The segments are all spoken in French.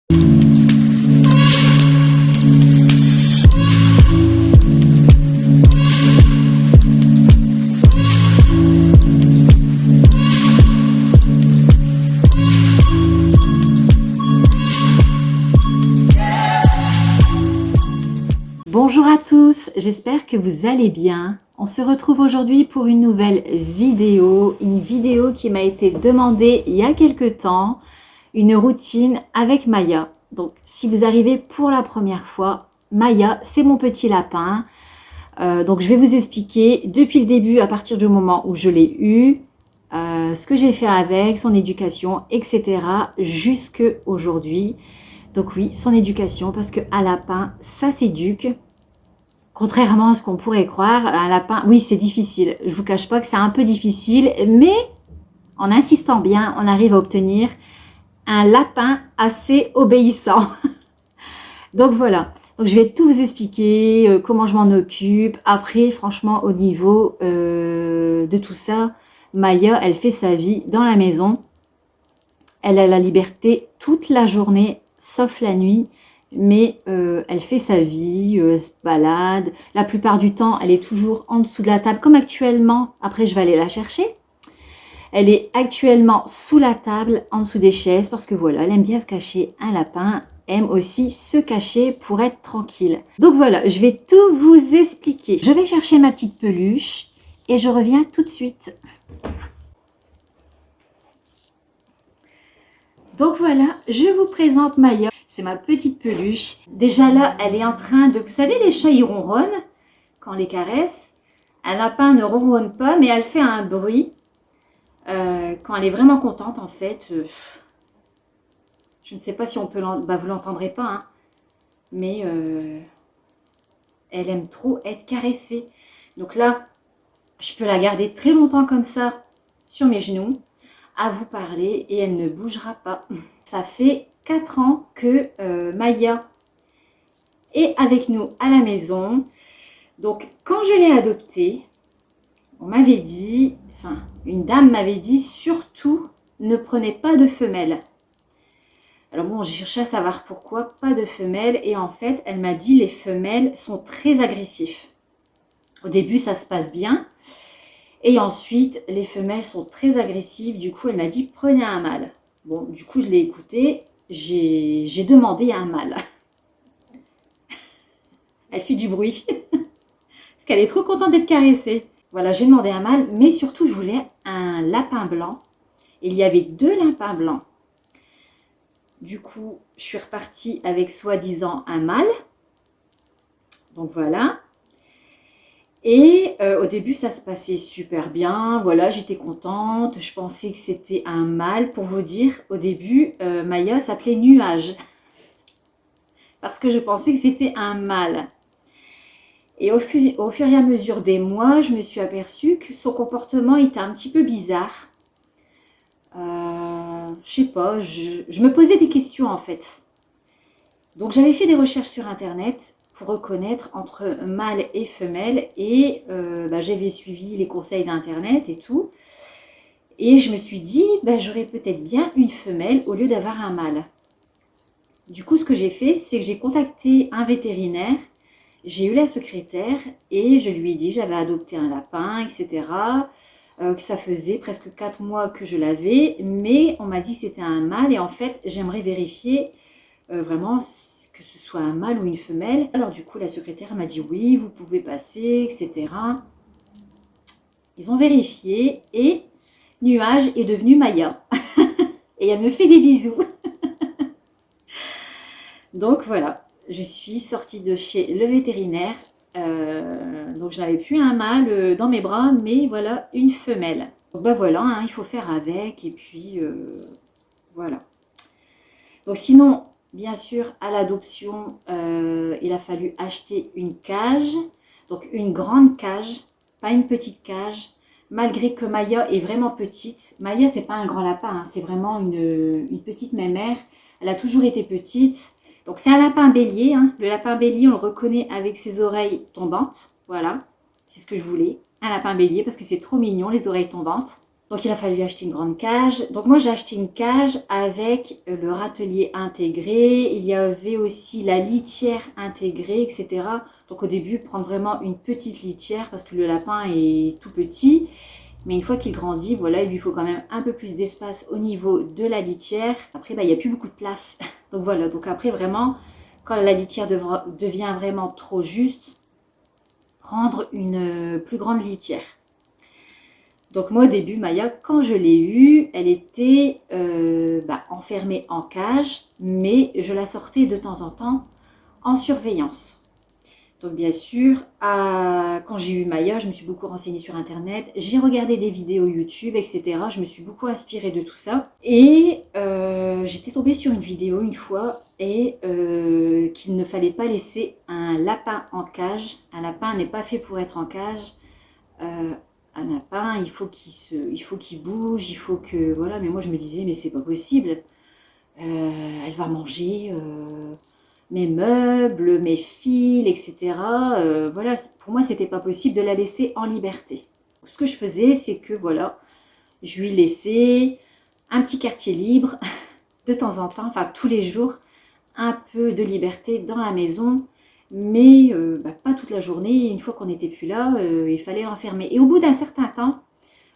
Bonjour à tous, j'espère que vous allez bien. On se retrouve aujourd'hui pour une nouvelle vidéo, qui m'a été demandée il y a quelque temps, une routine avec Maya. Donc si vous arrivez pour la première fois, Maya c'est mon petit lapin. Donc je vais vous expliquer depuis le début, à partir du moment où je l'ai eu, ce que j'ai fait avec, son éducation, etc. jusqu'à aujourd'hui. Donc oui, son éducation, parce qu'un lapin, ça s'éduque. Contrairement à ce qu'on pourrait croire, un lapin, oui, c'est difficile. Je ne vous cache pas que c'est un peu difficile, mais en insistant bien, on arrive à obtenir un lapin assez obéissant. Donc voilà. Donc je vais tout vous expliquer, comment je m'en occupe. Après, franchement, au niveau de tout ça, Maya, elle fait sa vie dans la maison. Elle a la liberté toute la journée, sauf la nuit. Mais elle fait sa vie, elle se balade. La plupart du temps, elle est toujours en dessous de la table, comme actuellement. Après, je vais aller la chercher. Elle est actuellement sous la table, en dessous des chaises, parce que voilà, elle aime bien se cacher. Un lapin aime aussi se cacher pour être tranquille. Donc voilà, je vais tout vous expliquer. Je vais chercher ma petite peluche et je reviens tout de suite. Donc voilà, je vous présente Maya. C'est ma petite peluche. Déjà là, elle est en train de... Vous savez, les chats, ils ronronnent quand on les caresse. Un lapin ne ronronne pas, mais elle fait un bruit quand elle est vraiment contente, en fait. Je ne sais pas si on peut... Bah, vous ne l'entendrez pas, hein, mais elle aime trop être caressée. Donc là, je peux la garder très longtemps comme ça, sur mes genoux, à vous parler, et elle ne bougera pas. Ça fait 4 ans que Maya est avec nous à la maison. Donc quand je l'ai adoptée, on m'avait dit, enfin une dame m'avait dit, surtout ne prenez pas de femelles. Alors bon, j'ai cherché à savoir pourquoi pas de femelles, et en fait elle m'a dit les femelles sont très agressives. Au début ça se passe bien, et ensuite les femelles sont très agressives. Du coup elle m'a dit prenez un mâle. Bon, du coup je l'ai écouté. J'ai demandé un mâle. Elle fait du bruit. Parce qu'elle est trop contente d'être caressée. Voilà, j'ai demandé un mâle, mais surtout je voulais un lapin blanc. Il y avait 2 lapins blancs. Du coup, je suis repartie avec soi-disant un mâle. Donc voilà. Et au début, ça se passait super bien. Voilà, j'étais contente. Je pensais que c'était un mâle. Pour vous dire, au début, Maya s'appelait Nuage. Parce que je pensais que c'était un mâle. Et au fur et à mesure des mois, je me suis aperçue que son comportement était un petit peu bizarre. Je sais pas, je me posais des questions en fait. Donc j'avais fait des recherches sur internet pour reconnaître entre mâle et femelle, et j'avais suivi les conseils d'internet et tout. Et je me suis dit, j'aurais peut-être bien une femelle au lieu d'avoir un mâle. Du coup, ce que j'ai fait, c'est que j'ai contacté un vétérinaire. J'ai eu la secrétaire et je lui ai dit j'avais adopté un lapin, etc. Que ça faisait presque 4 mois que je l'avais, mais on m'a dit que c'était un mâle, et en fait j'aimerais vérifier vraiment que ce soit un mâle ou une femelle. Alors du coup la secrétaire m'a dit oui, vous pouvez passer, etc. Ils ont vérifié et Nuage est devenue Maya. Et elle me fait des bisous. Donc voilà, je suis sortie de chez le vétérinaire. Donc je n'avais plus un mâle dans mes bras, mais voilà, une femelle. Donc voilà, hein, il faut faire avec, et puis voilà. Donc sinon, bien sûr, à l'adoption, il a fallu acheter une cage. Donc une grande cage, pas une petite cage. Malgré que Maya est vraiment petite. Maya, c'est pas un grand lapin, hein, c'est vraiment une petite mémère. Elle a toujours été petite. Donc c'est un lapin bélier, hein. Le lapin bélier, on le reconnaît avec ses oreilles tombantes. Voilà, c'est ce que je voulais. Un lapin bélier, parce que c'est trop mignon, les oreilles tombantes. Donc il a fallu acheter une grande cage. Donc moi j'ai acheté une cage avec le râtelier intégré. Il y avait aussi la litière intégrée, etc. Donc au début prendre vraiment une petite litière parce que le lapin est tout petit. Mais une fois qu'il grandit, voilà, il lui faut quand même un peu plus d'espace au niveau de la litière. Après, il n'y a plus beaucoup de place. Donc voilà, donc après vraiment, quand la litière devient vraiment trop juste, prendre une plus grande litière. Donc moi au début, Maya, quand je l'ai eue, elle était enfermée en cage, mais je la sortais de temps en temps en surveillance. Donc bien sûr, quand j'ai eu Maya, je me suis beaucoup renseignée sur Internet, j'ai regardé des vidéos YouTube, etc. Je me suis beaucoup inspirée de tout ça. Et j'étais tombée sur une vidéo une fois et qu'il ne fallait pas laisser un lapin en cage. Un lapin n'est pas fait pour être en cage. Un lapin, il faut qu'il bouge, il faut que... Voilà, mais moi je me disais, mais c'est pas possible. Elle va manger mes meubles, mes fils, etc. Voilà, pour moi, c'était pas possible de la laisser en liberté. Ce que je faisais, c'est que voilà, je lui laissais un petit quartier libre de temps en temps, enfin tous les jours, un peu de liberté dans la maison, mais pas toute la journée. Une fois qu'on n'était plus là, il fallait l'enfermer. Et au bout d'un certain temps,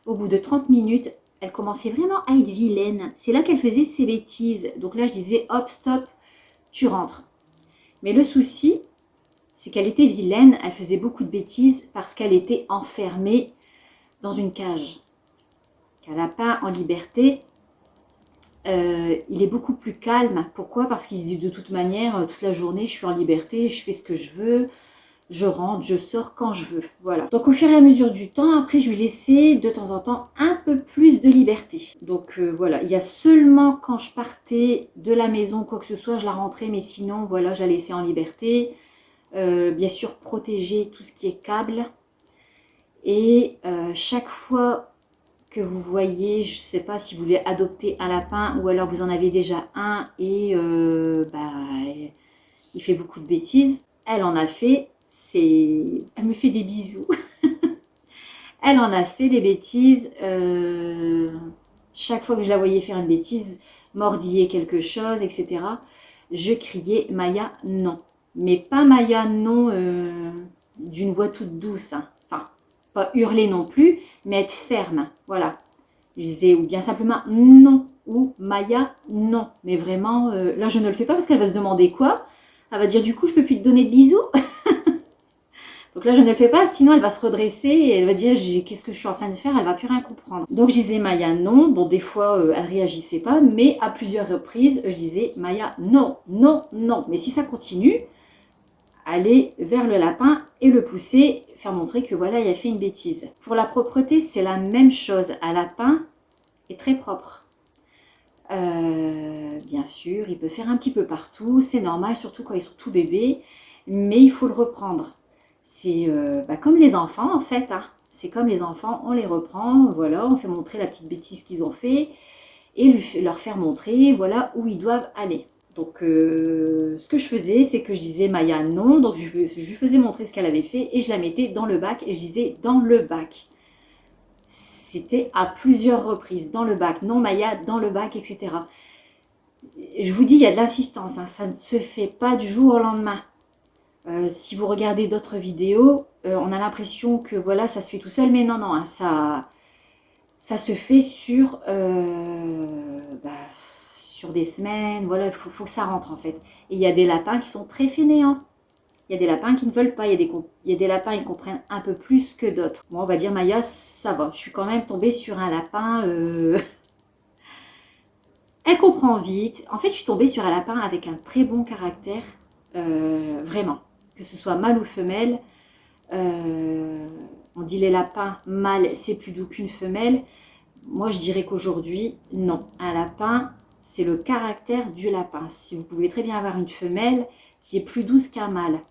au bout de 30 minutes, elle commençait vraiment à être vilaine. C'est là qu'elle faisait ses bêtises. Donc là, je disais, hop, stop, tu rentres. Mais le souci, c'est qu'elle était vilaine, elle faisait beaucoup de bêtises parce qu'elle était enfermée dans une cage. Un lapin en liberté, il est beaucoup plus calme. Pourquoi? Parce qu'il se dit de toute manière, toute la journée, je suis en liberté, je fais ce que je veux, je rentre, je sors quand je veux. Voilà. Donc au fur et à mesure du temps, après, je lui laissais de temps en temps un peu plus de liberté. Donc voilà, il y a seulement quand je partais de la maison, quoi que ce soit, je la rentrais, mais sinon, voilà, je la laissais en liberté. Bien sûr, protéger tout ce qui est câble. Et chaque fois que vous voyez, je ne sais pas si vous voulez adopter un lapin ou alors vous en avez déjà un et il fait beaucoup de bêtises. Elle en a fait, elle me fait des bisous. Elle en a fait des bêtises. Chaque fois que je la voyais faire une bêtise, mordiller quelque chose, etc., je criais Maya non. Mais pas Maya non d'une voix toute douce. Hein. Enfin, pas hurler non plus, mais être ferme. Voilà. Je disais ou bien simplement non ou Maya non. Mais vraiment, là je ne le fais pas parce qu'elle va se demander quoi. Elle va dire du coup je peux plus te donner de bisous. Donc là, je ne le fais pas, sinon elle va se redresser et elle va dire qu'est-ce que je suis en train de faire, elle va plus rien comprendre. Donc je disais Maya non, bon des fois elle réagissait pas, mais à plusieurs reprises je disais Maya non, non, non. Mais si ça continue, aller vers le lapin et le pousser, faire montrer que voilà, il a fait une bêtise. Pour la propreté, c'est la même chose. Un lapin est très propre. Bien sûr, il peut faire un petit peu partout, c'est normal, surtout quand ils sont tout bébés, mais il faut le reprendre. C'est comme les enfants en fait, hein. C'est comme les enfants, on les reprend, voilà, on fait montrer la petite bêtise qu'ils ont fait et leur faire montrer voilà où ils doivent aller. Donc ce que je faisais, c'est que je disais Maya non, donc je lui faisais montrer ce qu'elle avait fait et je la mettais dans le bac et je disais dans le bac. C'était à plusieurs reprises, dans le bac, non Maya, dans le bac, etc. Je vous dis, il y a de l'insistance, hein, ça ne se fait pas du jour au lendemain. Si vous regardez d'autres vidéos, on a l'impression que voilà, ça se fait tout seul, mais non, non, hein, ça se fait sur des semaines, voilà, il faut que ça rentre en fait. Et il y a des lapins qui sont très fainéants. Il y a des lapins qui ne veulent pas, il y a des lapins qui comprennent un peu plus que d'autres. Moi, on va dire Maya, ça va. Je suis quand même tombée sur un lapin... Elle comprend vite. En fait, je suis tombée sur un lapin avec un très bon caractère, vraiment. Que ce soit mâle ou femelle. On dit les lapins mâles, c'est plus doux qu'une femelle. Moi, je dirais qu'aujourd'hui, non. Un lapin, c'est le caractère du lapin. Si vous pouvez très bien avoir une femelle qui est plus douce qu'un mâle.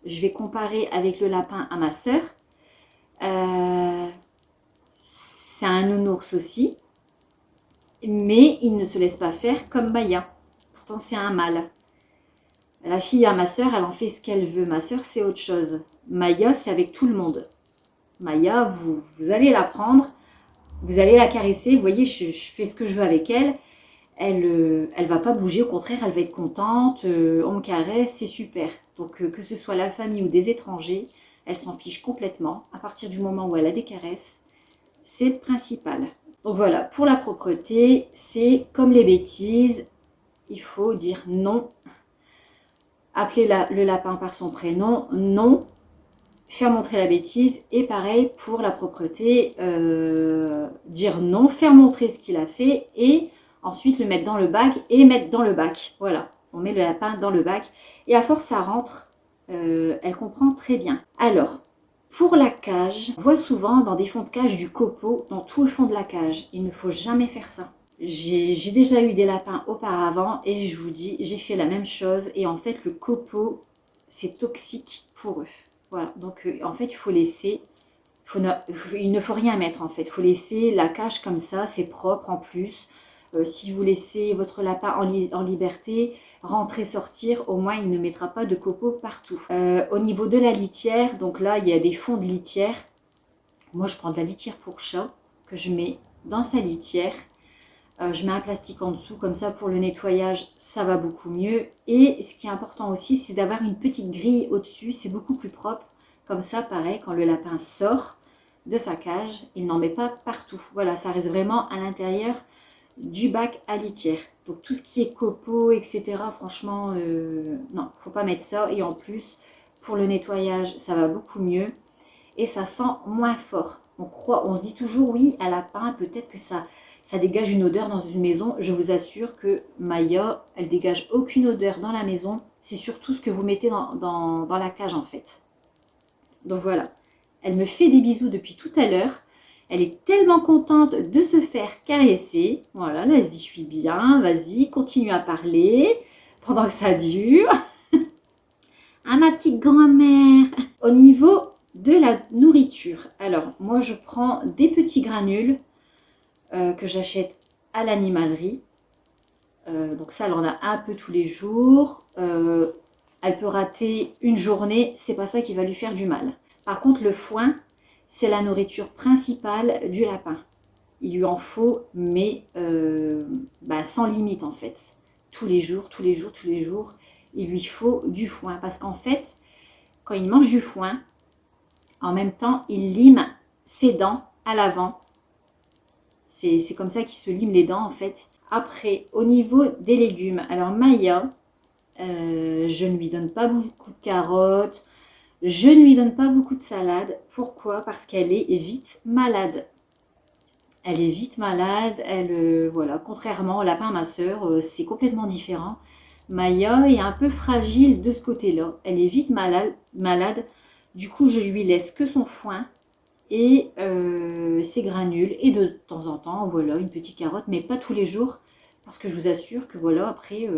Je vais comparer avec le lapin à ma sœur. C'est un nounours aussi. Mais il ne se laisse pas faire comme Maya. Pourtant, c'est un mâle. La fille à ma sœur, elle en fait ce qu'elle veut. Ma sœur, c'est autre chose. Maya, c'est avec tout le monde. Maya, vous allez la prendre. Vous allez la caresser, vous voyez, je fais ce que je veux avec elle. Elle va pas bouger, au contraire, elle va être contente, on me caresse, c'est super. Donc que ce soit la famille ou des étrangers, elle s'en fiche complètement. À partir du moment où elle a des caresses, c'est le principal. Donc voilà, pour la propreté, c'est comme les bêtises, il faut dire non. Appeler le lapin par son prénom, non. Faire montrer la bêtise, et pareil pour la propreté, dire non, faire montrer ce qu'il a fait, et ensuite le mettre dans le bac et mettre dans le bac. Voilà, on met le lapin dans le bac, et à force ça rentre, elle comprend très bien. Alors, pour la cage, on voit souvent dans des fonds de cage du copeau, dans tout le fond de la cage. Il ne faut jamais faire ça. J'ai déjà eu des lapins auparavant, et je vous dis, j'ai fait la même chose, et en fait le copeau, c'est toxique pour eux. Voilà, donc en fait, il faut laisser, il ne faut rien mettre en fait. Il faut laisser la cage comme ça, c'est propre en plus. Si vous laissez votre lapin en liberté, rentrer, sortir, au moins il ne mettra pas de copeaux partout. Au niveau de la litière, donc là, il y a des fonds de litière. Moi, je prends de la litière pour chat que je mets dans sa litière. Je mets un plastique en dessous, comme ça pour le nettoyage, ça va beaucoup mieux. Et ce qui est important aussi, c'est d'avoir une petite grille au-dessus, c'est beaucoup plus propre. Comme ça, pareil, quand le lapin sort de sa cage, il n'en met pas partout. Voilà, ça reste vraiment à l'intérieur du bac à litière. Donc tout ce qui est copeaux, etc., franchement, non, faut pas mettre ça. Et en plus, pour le nettoyage, ça va beaucoup mieux. Et ça sent moins fort. On se dit toujours, oui, un lapin, peut-être que ça dégage une odeur dans une maison. Je vous assure que Maya, elle dégage aucune odeur dans la maison. C'est surtout ce que vous mettez dans la cage en fait. Donc voilà, elle me fait des bisous depuis tout à l'heure. Elle est tellement contente de se faire caresser. Voilà, là elle se dit, je suis bien, vas-y, continue à parler pendant que ça dure. Ah, ma petite grand-mère. Au niveau de la nourriture, alors moi je prends des petits granules que j'achète à l'animalerie. Donc ça, elle en a un peu tous les jours. Elle peut rater une journée, c'est pas ça qui va lui faire du mal. Par contre, le foin, c'est la nourriture principale du lapin. Il lui en faut, mais sans limite en fait. Tous les jours, tous les jours, tous les jours, il lui faut du foin. Parce qu'en fait, quand il mange du foin, en même temps, il lime ses dents à l'avant. C'est comme ça qu'il se lime les dents en fait. Après, au niveau des légumes, alors Maya, je ne lui donne pas beaucoup de carottes, je ne lui donne pas beaucoup de salade. Pourquoi? Parce qu'elle est vite malade. Elle est vite malade, voilà, contrairement au lapin à ma soeur, c'est complètement différent. Maya est un peu fragile de ce côté-là. Elle est vite malade. Du coup, je lui laisse que son foin et ses granules. Et de temps en temps, voilà, une petite carotte, mais pas tous les jours. Parce que je vous assure que voilà, après,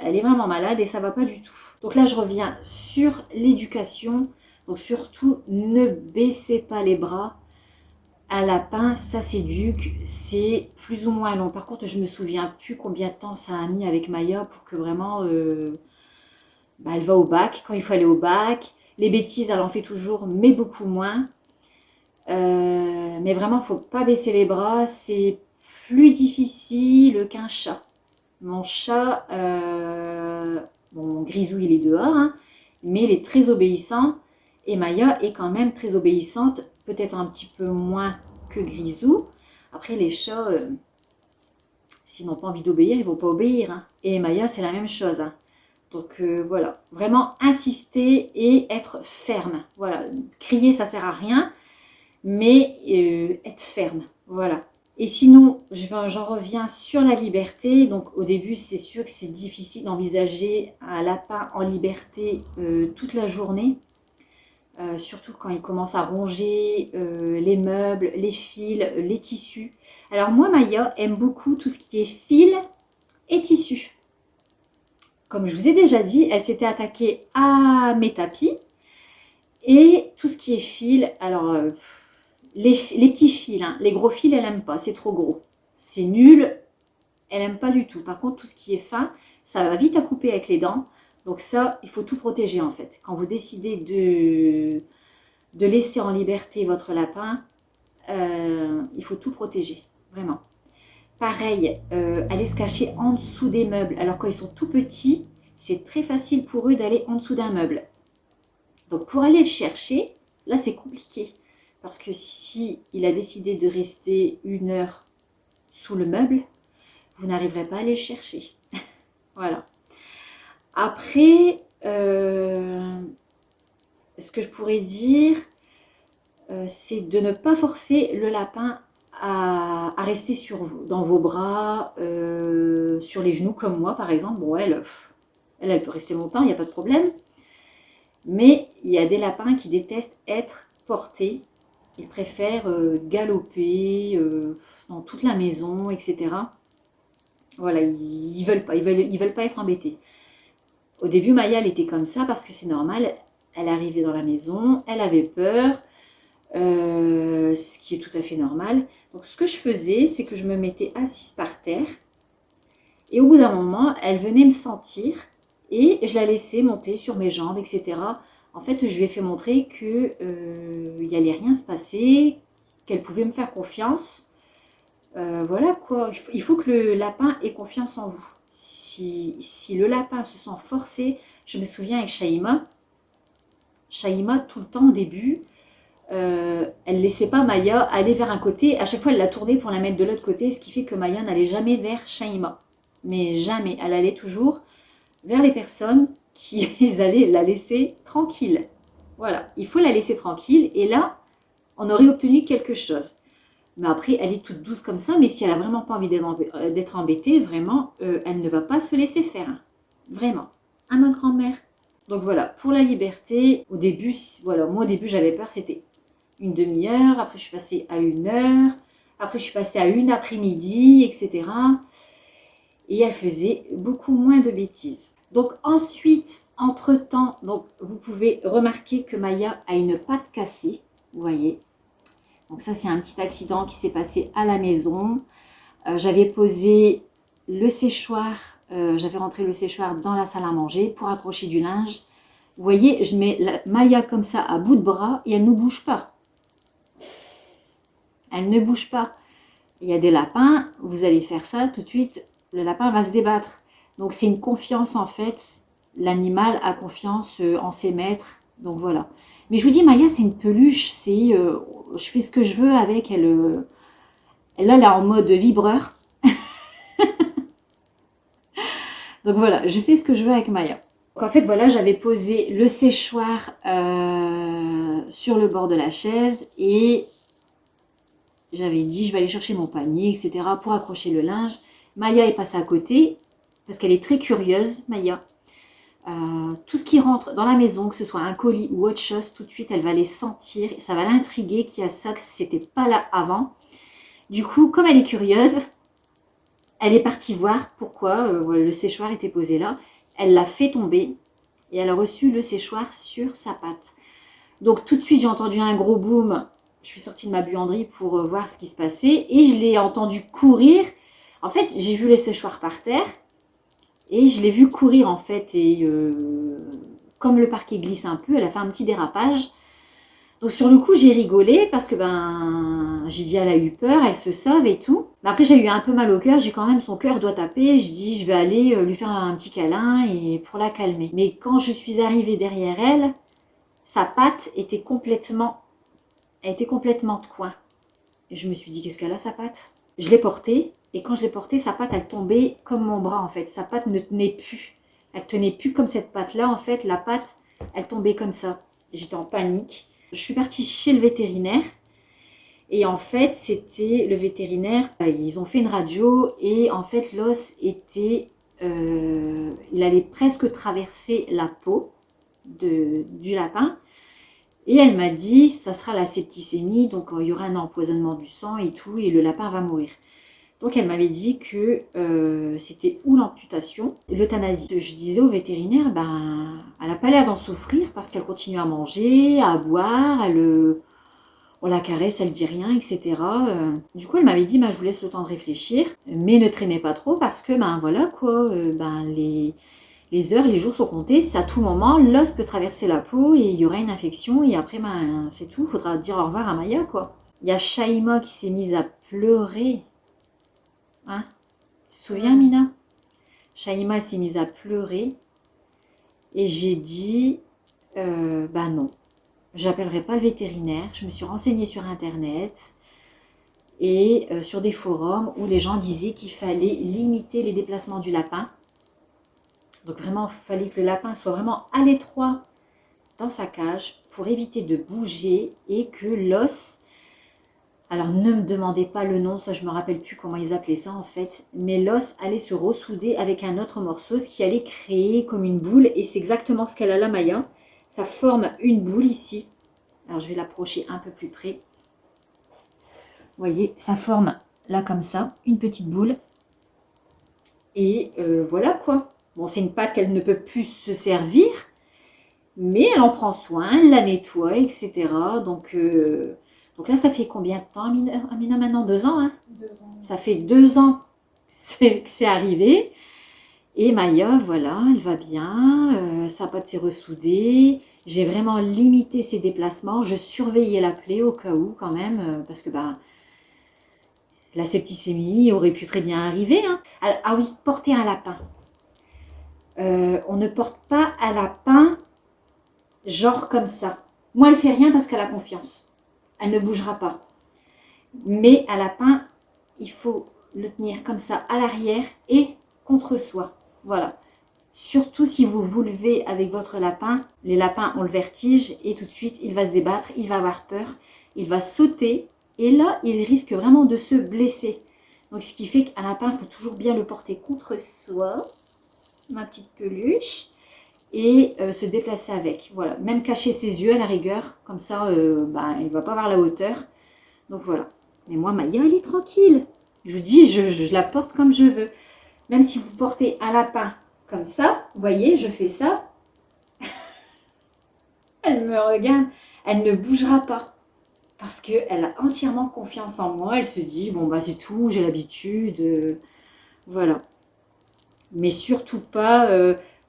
elle est vraiment malade et ça va pas du tout. Donc là, je reviens sur l'éducation. Donc surtout, ne baissez pas les bras. Un lapin, ça s'éduque, c'est plus ou moins long. Par contre, je me souviens plus combien de temps ça a mis avec Maya pour que vraiment, elle va au bac quand il faut aller au bac. Les bêtises, elle en fait toujours, mais beaucoup moins. Mais vraiment, il ne faut pas baisser les bras. C'est plus difficile qu'un chat. Mon chat, bon, Grisou, il est dehors, hein, mais il est très obéissant. Et Maya est quand même très obéissante, peut-être un petit peu moins que Grisou. Après, les chats, s'ils n'ont pas envie d'obéir, ils ne vont pas obéir. Hein. Et Maya, c'est la même chose. Hein. Donc voilà, vraiment insister et être ferme. Voilà, crier, ça ne sert à rien, mais être ferme. Voilà. Et sinon, j'en reviens sur la liberté. Donc au début, c'est sûr que c'est difficile d'envisager un lapin en liberté toute la journée. Surtout quand il commence à ronger les meubles, les fils, les tissus. Alors moi, Maya aime beaucoup tout ce qui est fil et tissu. Comme je vous ai déjà dit, elle s'était attaquée à mes tapis. Et tout ce qui est fil, alors les petits fils, hein, les gros fils, elle n'aime pas, c'est trop gros. C'est nul, elle n'aime pas du tout. Par contre, tout ce qui est fin, ça va vite à couper avec les dents. Donc ça, il faut tout protéger en fait. Quand vous décidez de laisser en liberté votre lapin, il faut tout protéger, vraiment. Pareil, aller se cacher en dessous des meubles. Alors quand ils sont tout petits, c'est très facile pour eux d'aller en dessous d'un meuble. Donc pour aller le chercher, là c'est compliqué. Parce que si il a décidé de rester 1 heure sous le meuble, vous n'arriverez pas à aller le chercher. Voilà. Après, ce que je pourrais dire, c'est de ne pas forcer le lapin à rester dans vos bras, sur les genoux, comme moi par exemple. Bon, elle peut rester longtemps, il n'y a pas de problème. Mais il y a des lapins qui détestent être portés. Ils préfèrent galoper dans toute la maison, etc. Voilà, ils veulent pas être embêtés. Au début, Maya, elle était comme ça parce que c'est normal. Elle arrivait dans la maison, elle avait peur, ce qui est tout à fait normal. Donc, ce que je faisais, c'est que je me mettais assise par terre. Et au bout d'un moment, elle venait me sentir et je la laissais monter sur mes jambes, etc. En fait, je lui ai fait montrer qu'il n'y allait rien se passer, qu'elle pouvait me faire confiance. Voilà quoi, il faut que le lapin ait confiance en vous. Si le lapin se sent forcé, je me souviens avec Shaima, tout le temps au début, elle ne laissait pas Maya aller vers un côté. À chaque fois, elle la tournait pour la mettre de l'autre côté, ce qui fait que Maya n'allait jamais vers Shaima. Mais jamais, elle allait toujours vers les personnes qui allaient la laisser tranquille. Voilà, il faut la laisser tranquille et là, on aurait obtenu quelque chose. Mais après, elle est toute douce comme ça, mais si elle n'a vraiment pas envie d'être embêtée, vraiment, elle ne va pas se laisser faire. Vraiment. À ma grand-mère. Donc voilà, pour la liberté, au début, voilà, moi au début j'avais peur, c'était une demi-heure, après je suis passée à 1 heure, après je suis passée à une après-midi, etc. Et elle faisait beaucoup moins de bêtises. Donc ensuite, entre-temps, donc vous pouvez remarquer que Maya a une patte cassée, vous voyez. Donc ça, c'est un petit accident qui s'est passé à la maison. J'avais posé le séchoir, j'avais rentré le séchoir dans la salle à manger pour accrocher du linge. Vous voyez, je mets la Maya comme ça à bout de bras et elle ne bouge pas. Elle ne bouge pas. Il y a des lapins, vous allez faire ça, tout de suite, le lapin va se débattre. Donc c'est une confiance en fait. L'animal a confiance en ses maîtres. Donc voilà. Mais je vous dis, Maya, c'est une peluche. Je fais ce que je veux avec. Elle est en mode vibreur. Donc voilà, je fais ce que je veux avec Maya. Donc en fait, voilà, j'avais posé le séchoir sur le bord de la chaise et j'avais dit, je vais aller chercher mon panier, etc. pour accrocher le linge. Maya est passée à côté parce qu'elle est très curieuse, Maya. Tout ce qui rentre dans la maison, que ce soit un colis ou autre chose, tout de suite, elle va les sentir. Ça va l'intriguer qu'il y a ça, que c'était pas là avant. Du coup, comme elle est curieuse, elle est partie voir pourquoi le séchoir était posé là. Elle l'a fait tomber et elle a reçu le séchoir sur sa patte. Donc tout de suite, j'ai entendu un gros boom. Je suis sortie de ma buanderie pour voir ce qui se passait et je l'ai entendu courir. En fait, j'ai vu le séchoir par terre et je l'ai vu courir en fait. Et comme le parquet glisse un peu, elle a fait un petit dérapage. Donc sur le coup, j'ai rigolé parce que j'ai dit elle a eu peur, elle se sauve et tout. Mais après, j'ai eu un peu mal au cœur, j'ai quand même son cœur doit taper. Je dis je vais aller lui faire un petit câlin et pour la calmer. Mais quand je suis arrivée derrière elle, sa patte était complètement de coin. Et je me suis dit qu'est-ce qu'elle a sa patte? Je l'ai portée et quand je l'ai portée, sa patte elle tombait comme mon bras en fait. Sa patte ne tenait plus. Elle tenait plus comme cette patte là en fait. La patte, elle tombait comme ça. J'étais en panique. Je suis partie chez le vétérinaire et en fait, c'était le vétérinaire. Ils ont fait une radio et en fait, l'os était, il allait presque traverser la peau du lapin. Et elle m'a dit, ça sera la septicémie, donc il y aura un empoisonnement du sang et tout, et le lapin va mourir. Donc elle m'avait dit que c'était ou l'amputation, l'euthanasie. Je disais au vétérinaire, elle n'a pas l'air d'en souffrir parce qu'elle continue à manger, à boire, on la caresse, elle dit rien, etc. Du coup elle m'avait dit, je vous laisse le temps de réfléchir, mais ne traînez pas trop parce que voilà quoi, les heures, les jours sont comptés, c'est à tout moment, l'os peut traverser la peau et il y aura une infection et après c'est tout, il faudra dire au revoir à Maya quoi. Il y a Shaima qui s'est mise à pleurer. Hein? Tu te souviens, Mina? Shaima s'est mise à pleurer. Et j'ai dit, bah non, j'appellerai pas le vétérinaire. Je me suis renseignée sur Internet et sur des forums où les gens disaient qu'il fallait limiter les déplacements du lapin. Donc vraiment, il fallait que le lapin soit vraiment à l'étroit dans sa cage pour éviter de bouger et que l'os... Alors ne me demandez pas le nom, ça je me rappelle plus comment ils appelaient ça en fait, mais l'os allait se ressouder avec un autre morceau, ce qui allait créer comme une boule, et c'est exactement ce qu'elle a là, Maya. Ça forme une boule ici. Alors je vais l'approcher un peu plus près. Vous voyez, ça forme là comme ça, une petite boule. Et voilà quoi. Bon, c'est une pâte qu'elle ne peut plus se servir, mais elle en prend soin, elle la nettoie, etc. Donc là, ça fait combien de temps, Amina, maintenant? 2 ans, hein? 2 ans. Ça fait 2 ans que c'est arrivé. Et Maya, voilà, elle va bien. Sa patte s'est ressoudée. J'ai vraiment limité ses déplacements. Je surveillais la plaie au cas où, quand même, parce que la septicémie aurait pu très bien arriver. Hein. Alors, ah oui, porter un lapin. On ne porte pas un lapin genre comme ça. Moi, elle fait rien parce qu'elle a confiance. Elle ne bougera pas. Mais un lapin, il faut le tenir comme ça à l'arrière et contre soi. Voilà. Surtout si vous vous levez avec votre lapin, les lapins ont le vertige et tout de suite, il va se débattre, il va avoir peur, il va sauter et là, il risque vraiment de se blesser. Donc, ce qui fait qu'un lapin, il faut toujours bien le porter contre soi, ma petite peluche, et se déplacer avec. Voilà. Même cacher ses yeux à la rigueur, comme ça, il ne va pas avoir la hauteur. Donc, voilà. Mais moi, Maya, elle est tranquille. Je vous dis, je la porte comme je veux. Même si vous portez un lapin comme ça, vous voyez, je fais ça. Elle me regarde, elle ne bougera pas. Parce qu'elle a entièrement confiance en moi. Elle se dit, bon, c'est tout, j'ai l'habitude. Voilà. Mais surtout pas,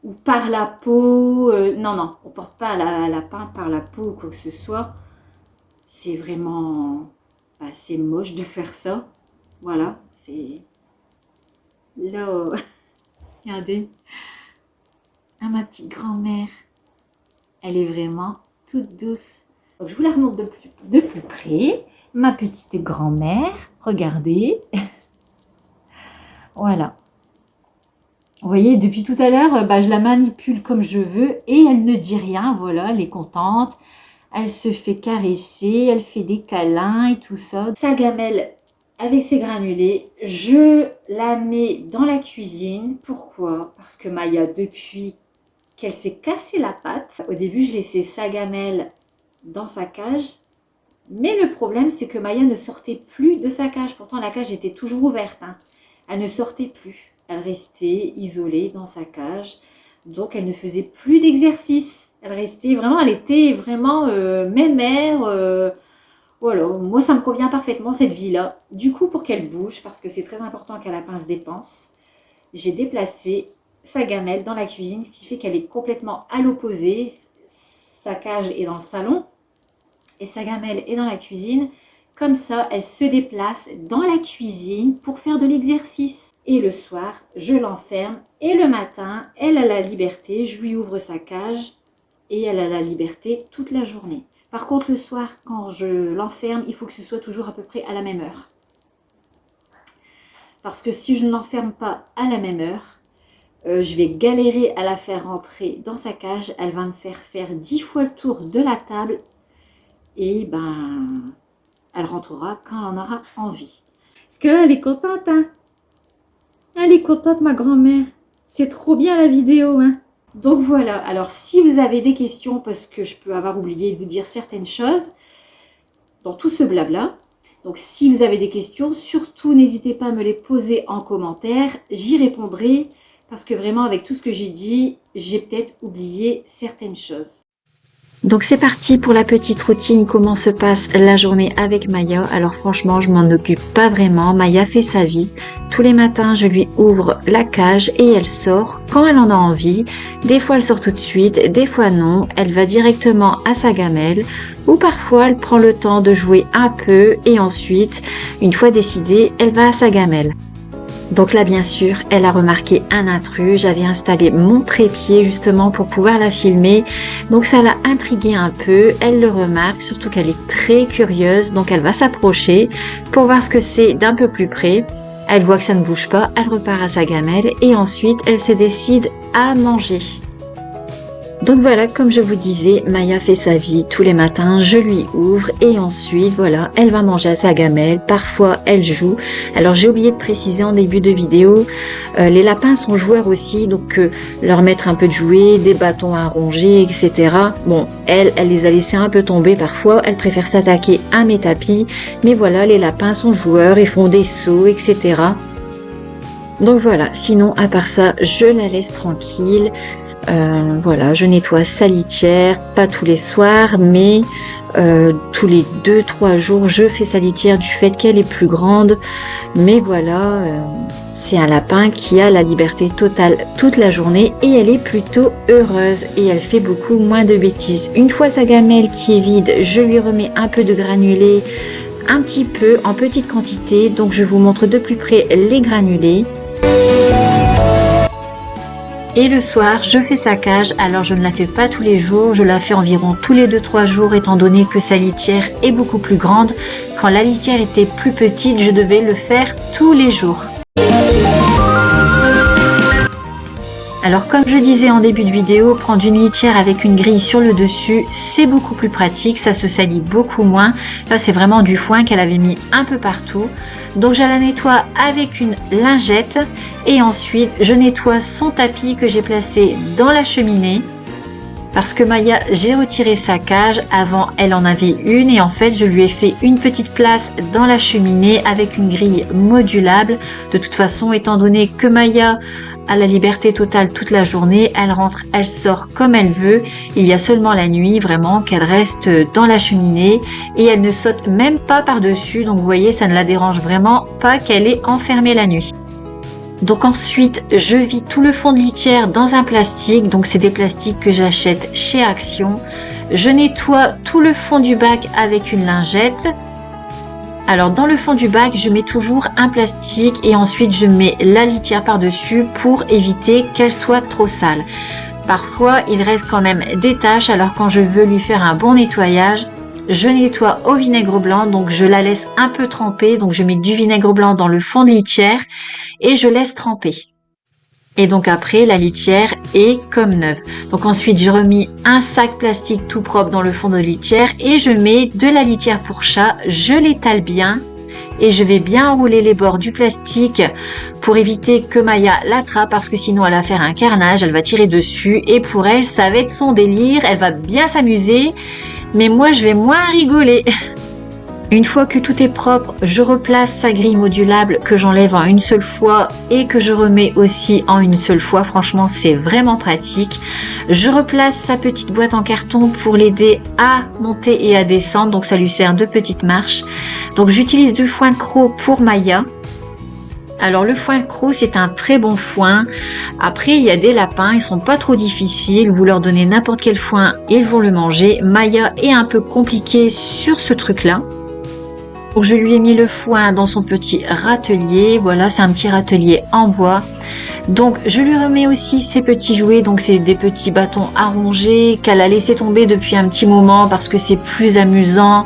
ou par la peau. Non, non, on ne porte pas un lapin par la peau ou quoi que ce soit. C'est vraiment... c'est moche de faire ça. Voilà, c'est... Là, regardez. Ah, ma petite grand-mère. Elle est vraiment toute douce. Donc, je vous la remonte de plus près. Ma petite grand-mère. Regardez. Voilà. Vous voyez, depuis tout à l'heure, je la manipule comme je veux et elle ne dit rien. Voilà, elle est contente. Elle se fait caresser, elle fait des câlins et tout ça. Sa gamelle avec ses granulés, je la mets dans la cuisine. Pourquoi? Parce que Maya, depuis qu'elle s'est cassé la patte, au début, je laissais sa gamelle dans sa cage. Mais le problème, c'est que Maya ne sortait plus de sa cage. Pourtant, la cage était toujours ouverte. Hein. Elle ne sortait plus. Elle restait isolée dans sa cage. Donc, elle ne faisait plus d'exercice. Elle restait vraiment, elle était vraiment mémère. Voilà, moi, ça me convient parfaitement, cette vie-là. Du coup, pour qu'elle bouge, parce que c'est très important qu'un lapin se dépense, j'ai déplacé sa gamelle dans la cuisine, ce qui fait qu'elle est complètement à l'opposé. Sa cage est dans le salon et sa gamelle est dans la cuisine. Comme ça, elle se déplace dans la cuisine pour faire de l'exercice. Et le soir, je l'enferme. Et le matin, elle a la liberté. Je lui ouvre sa cage et elle a la liberté toute la journée. Par contre, le soir, quand je l'enferme, il faut que ce soit toujours à peu près à la même heure. Parce que si je ne l'enferme pas à la même heure, je vais galérer à la faire rentrer dans sa cage. Elle va me faire 10 fois le tour de la table. Et elle rentrera quand elle en aura envie. Parce que là, elle est contente, hein? Elle est contente, ma grand-mère. C'est trop bien la vidéo, hein? Donc voilà, alors si vous avez des questions, parce que je peux avoir oublié de vous dire certaines choses dans tout ce blabla, donc si vous avez des questions, surtout n'hésitez pas à me les poser en commentaire, j'y répondrai, parce que vraiment avec tout ce que j'ai dit, j'ai peut-être oublié certaines choses. Donc c'est parti pour la petite routine, comment se passe la journée avec Maya. Alors franchement, je m'en occupe pas vraiment, Maya fait sa vie. Tous les matins, je lui ouvre la cage et elle sort quand elle en a envie. Des fois, elle sort tout de suite, des fois non. Elle va directement à sa gamelle ou parfois elle prend le temps de jouer un peu et ensuite, une fois décidée, elle va à sa gamelle. Donc là, bien sûr, elle a remarqué un intrus. J'avais installé mon trépied justement pour pouvoir la filmer. Donc ça l'a intriguée un peu. Elle le remarque, surtout qu'elle est très curieuse. Donc elle va s'approcher pour voir ce que c'est d'un peu plus près. Elle voit que ça ne bouge pas. Elle repart à sa gamelle et ensuite, elle se décide à manger. Donc voilà, comme je vous disais, Maya fait sa vie tous les matins, je lui ouvre et ensuite, voilà, elle va manger à sa gamelle. Parfois, elle joue. Alors, j'ai oublié de préciser en début de vidéo, les lapins sont joueurs aussi, donc leur mettre un peu de jouets, des bâtons à ronger, etc. Bon, elle les a laissés un peu tomber parfois, elle préfère s'attaquer à mes tapis, mais voilà, les lapins sont joueurs, ils font des sauts, etc. Donc voilà, sinon, à part ça, je la laisse tranquille. Voilà, je nettoie sa litière, pas tous les soirs, mais tous les 2-3 jours, je fais sa litière du fait qu'elle est plus grande. Mais voilà, c'est un lapin qui a la liberté totale toute la journée et elle est plutôt heureuse et elle fait beaucoup moins de bêtises. Une fois sa gamelle qui est vide, je lui remets un peu de granulés, un petit peu en petite quantité. Donc je vous montre de plus près les granulés. Et le soir, je fais sa cage, alors je ne la fais pas tous les jours, je la fais environ tous les 2-3 jours étant donné que sa litière est beaucoup plus grande. Quand la litière était plus petite, je devais le faire tous les jours. Alors comme je disais en début de vidéo, prendre une litière avec une grille sur le dessus, c'est beaucoup plus pratique, ça se salit beaucoup moins. Là c'est vraiment du foin qu'elle avait mis un peu partout. Donc je la nettoie avec une lingette et ensuite je nettoie son tapis que j'ai placé dans la cheminée. Parce que Maya, j'ai retiré sa cage, avant elle en avait une et en fait je lui ai fait une petite place dans la cheminée avec une grille modulable. De toute façon, étant donné que Maya a la liberté totale toute la journée, elle rentre, elle sort comme elle veut. Il y a seulement la nuit vraiment qu'elle reste dans la cheminée et elle ne saute même pas par-dessus. Donc vous voyez, ça ne la dérange vraiment pas qu'elle est enfermée la nuit. Donc ensuite, je vide tout le fond de litière dans un plastique. Donc c'est des plastiques que j'achète chez Action. Je nettoie tout le fond du bac avec une lingette. Alors dans le fond du bac, je mets toujours un plastique et ensuite je mets la litière par-dessus pour éviter qu'elle soit trop sale. Parfois, il reste quand même des taches, alors quand je veux lui faire un bon nettoyage, je nettoie au vinaigre blanc, donc je la laisse un peu tremper, donc je mets du vinaigre blanc dans le fond de litière et je laisse tremper. Et donc après, la litière est comme neuve. Donc ensuite, j'ai remis un sac plastique tout propre dans le fond de litière et je mets de la litière pour chat. Je l'étale bien et je vais bien enrouler les bords du plastique pour éviter que Maya l'attrape parce que sinon elle va faire un carnage, elle va tirer dessus et pour elle, ça va être son délire. Elle va bien s'amuser, mais moi, je vais moins rigoler. Une fois que tout est propre, je replace sa grille modulable que j'enlève en une seule fois et que je remets aussi en une seule fois. Franchement, c'est vraiment pratique. Je replace sa petite boîte en carton pour l'aider à monter et à descendre. Donc, ça lui sert de petite marche. Donc, j'utilise du foin Cros pour Maya. Alors, le foin Cros, c'est un très bon foin. Après, il y a des lapins, ils sont pas trop difficiles. Vous leur donnez n'importe quel foin, ils vont le manger. Maya est un peu compliquée sur ce truc-là. Donc je lui ai mis le foin dans son petit râtelier. Voilà, c'est un petit râtelier en bois. Donc je lui remets aussi ses petits jouets. Donc c'est des petits bâtons à ronger qu'elle a laissé tomber depuis un petit moment parce que c'est plus amusant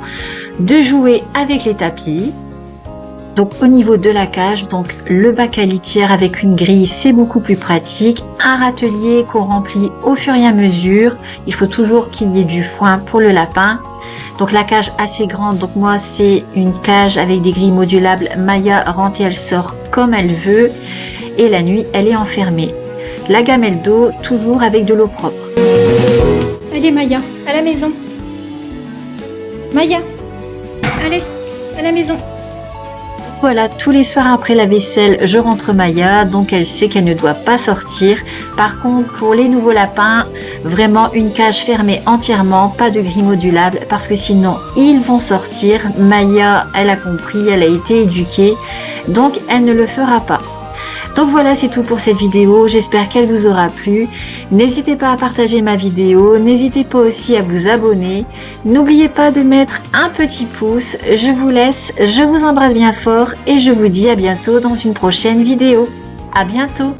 de jouer avec les tapis. Donc au niveau de la cage, donc le bac à litière avec une grille, c'est beaucoup plus pratique. Un râtelier qu'on remplit au fur et à mesure. Il faut toujours qu'il y ait du foin pour le lapin. Donc la cage assez grande, donc moi c'est une cage avec des grilles modulables. Maya rentre et elle sort comme elle veut. Et la nuit, elle est enfermée. La gamelle d'eau, toujours avec de l'eau propre. Allez Maya, à la maison. Maya, allez, à la maison. Voilà, tous les soirs après la vaisselle, je rentre Maya, donc elle sait qu'elle ne doit pas sortir. Par contre, pour les nouveaux lapins, Vraiment une cage fermée entièrement, pas de grilles modulables parce que sinon ils vont sortir. Maya, elle a compris, elle a été éduquée, donc elle ne le fera pas. Donc voilà, c'est tout pour cette vidéo, j'espère qu'elle vous aura plu. N'hésitez pas à partager ma vidéo, n'hésitez pas aussi à vous abonner. N'oubliez pas de mettre un petit pouce, je vous laisse, je vous embrasse bien fort et je vous dis à bientôt dans une prochaine vidéo. À bientôt!